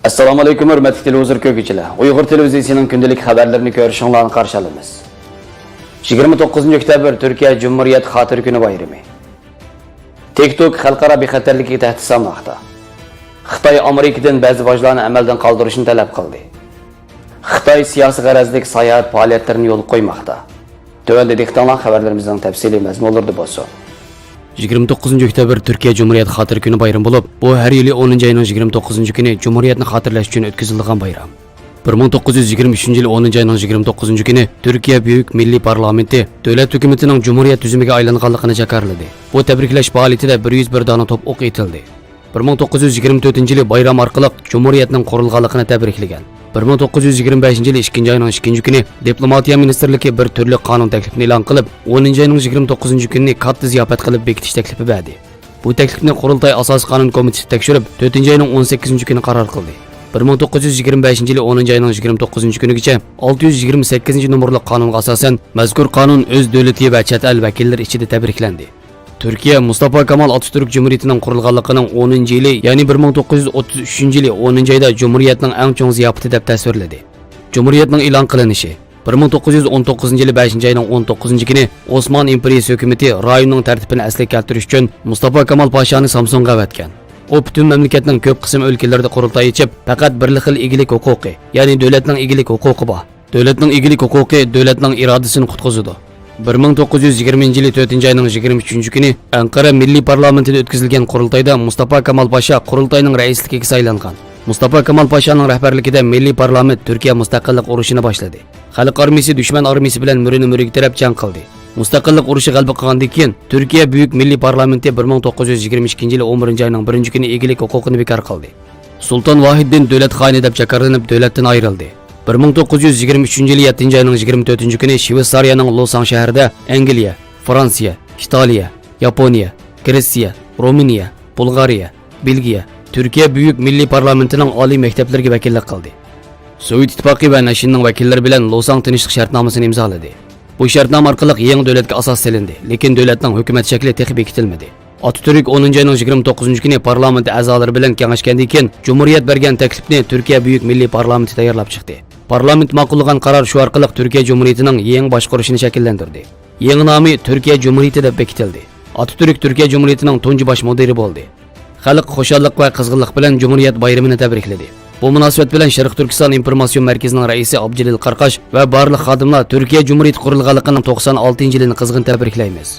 Assalomu alaykum hurmatli televizor ko'ruvchilar. Uyg'ur televiziyasining kundalik xabarlarini ko'rishinglarni qarshi olamiz. 29 oktyabr Turkiya Cumhuriyet Xotira kuni bayrami. TikTok xalqaro bexatarlikka tahdid solmoqda. Xitoy Amerikadan ba'zi vojlarni amaldan qoldirishni talab qildi. Xitoy siyosiy g'arazlik sayohat faoliyatlarini yo'l qo'ymoqda. Tövəndə diktanlan xəbərlərimizdən təfsili məzmunlardı bolsun. 29 oktyabr Türkiye Cumhuriyet Xotira kuni bayram bo'lib, bu har yili 10 ayning 29 kuni Cumhuriyetni xotirlash uchun o'tkazilgan bayram. 1923 yil 10 ayning 29 kuni Türkiye Büyük Milliy Parlamenti davlat hukumatining Cumhuriyet tuzimiga aylanganligini jakarladi. Bu tabriklash faoliyatida 101 dona top o'q etildi. 1924 yili bayram orqali Cumhuriyetning qurilganligini tabriklagan. 1925 yil 2 ayning 2 kuni Diplomatiya Ministerligi bir turli qonun taklifini e'lon qilib, 10 ayning 29 kunini katta ziyofat qilib bekitish taklifi berdi. Bu taklifni Qurultay Asosiy qonun komiteti tekshirib, 4 ayning 18 kuni qaror qildi. 1925 yil 10 ayning 29 kunigacha 628 nomerli qonunga asosan mazkur qonun o'z davlati va chet el vakillari ichida tabriklandi. Türkiye Mustafa Kemal Atatürk Cumhuriyetining qurilganligining 10 yili, ya'ni 1933 yili 10 oyda Cumhuriyetning eng chong ziyofati deb tasvirladi. Cumhuriyetning e'lon qilinishi 1919 yili 5 ayning 19 kuni Osman imperiyasi hukumati rayonning tartibini asliga keltirish uchun Mustafa Kemal Pashani Samsunga avatgan. O butun mamlakatning ko'p qism o'lkalarida qurultay ichib, faqat bir xil egilik huquqi, ya'ni davlatning egilik huquqi bor. Davlatning egilik huquqi davlatning irodasini qutqizadi. 1920 yili 4 ayning 23 kuni Ankara Milliy parlamentida o'tkazilgan qurultayda Mustafa Kemal Pasha qurultayning raisligiga saylangan. Mustafa Kemal Pashaning rahbarligida Milliy parlament Turkiya mustaqillik urushini boshladi. Xalq armiyasi dushman armiyasi bilan murini taraf jang qildi. Mustaqillik urushi g'alaba qilgandan keyin Turkiya Büyük Milliy parlamenti 1922 yili 11 ayning 1 kuni egilik huquqini bekor qildi. Sultan Vahiddin davlat xoni deb chaqirlanib davlatdan ayrildi. 1923 yili 7 ayning 24 kuni Shveysariyaning Losan shahrida Angliya, Fransiya, Italiya, Yaponiya, Gretsiya, Ruminiya, Bulgariya, Belgiya, Turkiya Büyük Milliy parlamentining oliy maktablariga vakillik qildi. Sovet ittifoqi va Nashinning vakillari bilan Losan tinchlik shartnomasini imzoladi. Bu shartnoma orqali yangi davlatga asos solindi, lekin davlatning hukumat shakli texnik bekitilmadi. Atatürk 10 ayning 29 kuni parlament a'zolari bilan kengashgandan keyin Cumhuriyet bergan taklifni Turkiya Büyük Milliy parlamenti tayyorlab chiqdi. Parlament ma'qullagan qaror shu orqali Turkiya Cumhuriyetining yangi boshqarishini shakllantirdi. Yangi nomi Turkiya Cumhuriyeti deb bekitildi. Atatürk Turkiya Cumhuriyetining tunji bosh mudiri bo'ldi. Xalq xushallik va qizg'inlik bilan Cumhuriyet bayramini tabrikladi. Bu munosabat bilan Sharq Turkiston informatsion markazining raisi Abdulil Qarqash va barliq xodimlar Turkiya Cumhuriyeti qurilganligining 96-yilini qizg'in tabriklaymiz.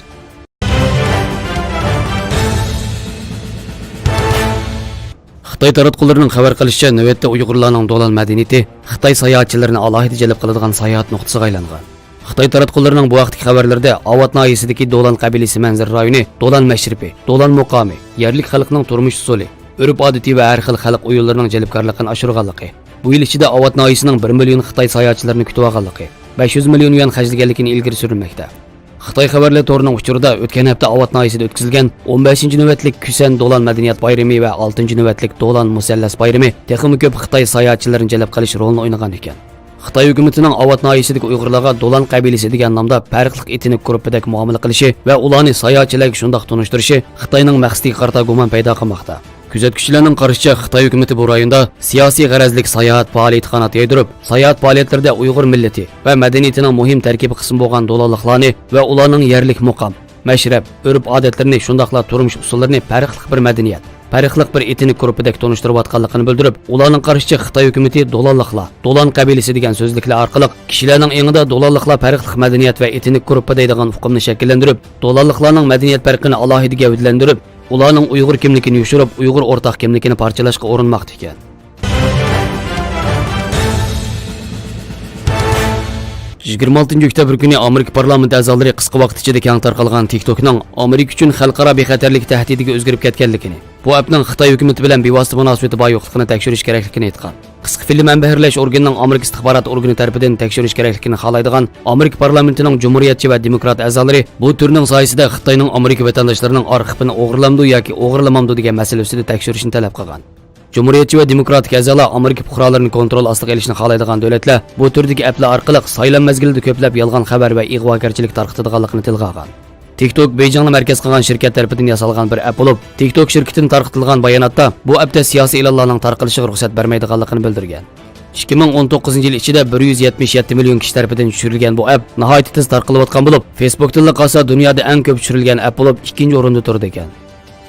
Xitoy taratqullarining xabar qilishicha, navbatda Uyg'urlarning do'lal madaniyati Xitoy sayohatchilarini alohida jalb qiladigan sayohat nuqtasiga aylangan. Xitoy taratqullarining bu vaqtdagi xabarlarida Avat noyasidagi Do'lan qabilasi manzara rayoni, Do'lan mashribi, Do'lan muqomi, yerlik xalqning turmush usuli, urf-odati va har xil xalq o'yinlarining jalbkorligini oshirganligi. Bu yil ichida Avat noyasining 1 million Xitoy sayohatchilarini kutib olganligi, 500 million yuan xarjlaganligini ilgari surilmoqda. Xitoy xabarlar to'rining uchurida o'tgan hafta Avat noyasida o'tkazilgan 15-navbatlik Kusan Do'lan madaniyat bayrami va 6-navbatlik Do'lan musallas bayrami texnik ko'p Xitoy sayohatchilarini jalb qilish rolini o'ynagan ekan. Xitoy hukumatining Avat noyasidagi Uyg'urlarga Do'lan qabilasi degan nomda farqli etnik guruhidagi muomala qilishi va ularni sayohatchilarga shundoq tunishtirishi Xitoyning maqsadiga qarata gumon paydo qilmoqda. Kuzatuvchilarning qarashicha, Xitoy hukumati bu rayonda siyosiy g'arazlik sayohat faoliyati qanot yaydirib, sayohat faoliyatlarida Uyg'ur millati va madaniyatining muhim tarkibi qismi bo'lgan do'lonliklarni va ularning yerlik muqam, mashrab, urf-odatlarini shundoqla turmush usullarini farqli bir madaniyat, farqli bir etnik guruhidagi tunishtirayotganligini bildirib, ularning qarashicha Xitoy hukumati do'lonliklar, Do'lan qabilasi degan so'zliklar orqali kishilarning engida do'lonliklar farqli madaniyat va etnik guruh deydigan hukmni shakllantirib, do'lonliklarning madaniyat farqini alohida gavdalantirib, ularning Uyg'ur kimligini yushirib, Uyg'ur o'rtaq kimligini parchalashga urinmoqda ekan. oktyabr kuni Amerika parlamenti a'zolari qisqa vaqt ichida keng tarqalgan TikTokning Amerika uchun xalqaro bexatarlik tahdidiga o'zgarib ketganligini, bu appning Xitoy hukumati bilan bevosita munosabati bor yo'qligini tekshirish kerakligini aytgan. Qisqa film manbalarlash organining Amerika istixborot organi tomonidan tekshirish kerakligini xohlaydigan Amerika parlamentining Cumhuriyetchi va demokrat a'zolari bu turning soyasida Xitoyning Amerika vatandoshlarining arxivini o'g'irlamdi yoki o'g'irlamamdi degan masala ustida tekshirishni talab qilgan. Cumhuriyetchi va demokratik a'zolar Amerika fuqarolarini kontrol ostiga olishni xohlaydigan davlatlar bu turdagi applar orqali saylan mezgilida ko'plab yolg'on xabar va ig'vogarchilik tarqatadiganligini tilga olgan. TikTok Beijingni markaz qilgan shirkat tarafidan yasalgan bir app bo'lib, TikTok shirkatining tarqatilgan bayonotda bu appda siyosiy e'lonlarning tarqalishiga ruxsat bermaydiganligini bildirgan. 2019 yil ichida 177 million kishi tarafidan tushirilgan bu app nihoyat tez tarqalayotgan bo'lib, Facebook tilida qolsa dunyoda eng ko'p tushirilgan app bo'lib, ikkinchi o'rinda turdi ekan.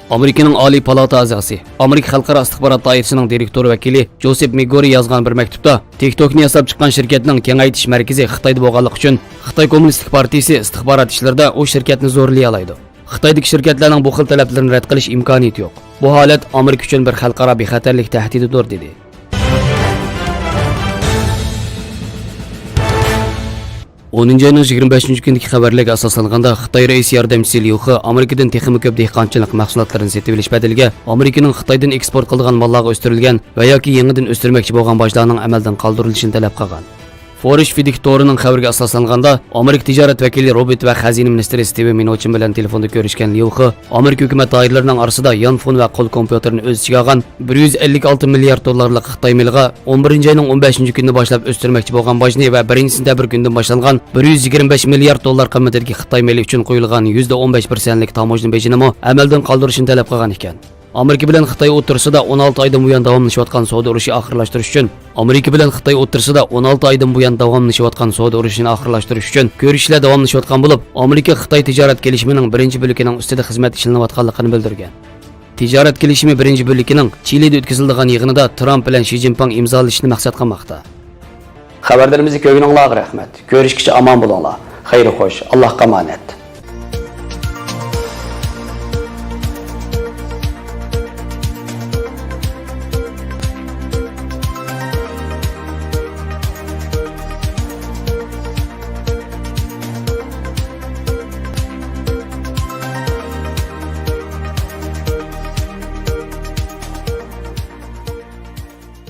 Amerikaning Oliy palata a'zosi, Amerika xalqaro istixborot doirasining direktori vakili Joseph Migori yozgan bir maktubda TikTokni yasab chiqqan shirkatning kengaytirish markazi Xitoyda bo'lganligi uchun Xitoy Kommunistik partiyasi istixborot ishlarida u shirkatni zo'rlay oladi. Xitoydagi shirkatlarning bu xil talablarini rad qilish imkoniyati yo'q. Bu holat Amerika uchun bir xalqaro bexatarlik tahdididir dedi. Ayning 25-kundagi xabarlarga asoslanganda Xitoy raisi yordamchisi Liu He Amerikadan texnik ko'p dehqonchilik mahsulotlarini sotib olish badaliga Amerikaning Xitoydan eksport qilgan mollarga o'stirilgan va yoki yangidan o'stirmoqchi bo'lgan bojlarning amaldan qoldirilishini talab qilgan. Foreign Fidic-torining xabariga asoslanganda Amerika tijorat vakili Robert va xazina ministri Steve Mnuchin bilan telefonda ko'rishgan Liu He Amerika hukumat doiralarining orasida yanfon va qo'l kompyuterini o'z ichiga olgan 156 milliard dollarlik Xitoy miliga 11-oyning 15-kunida boshlab o'stirmoqchi bo'lgan bojni va 1-sentabr kunidan boshlangan 125 milliard dollar qiymatidagi Xitoy mili uchun qo'yilgan %15%lik tamojni bejinimi amaldan qoldirishni talab qilgan ekan. Amerika bilan Xitoy o'rtasida 16 oydan buyon davomlashayotgan savdo urushini oxirlashtirish uchun ko'rishlar davomlashayotgan bo'lib, Amerika Xitoy tijorat kelishimining birinchi bo'likining ustida xizmat ishlanayotganligini bildirgan. Tijorat kelishimi birinchi bo'likining Chilida o'tkazilgan yig'inida Trump bilan Xi Jinping imzolashni maqsad qilmoqda. Xabarlarimizni ko'rganingizga rahmat. Ko'rishguncha omon bo'linglar. Xayr xo'sh, Allohga omonat.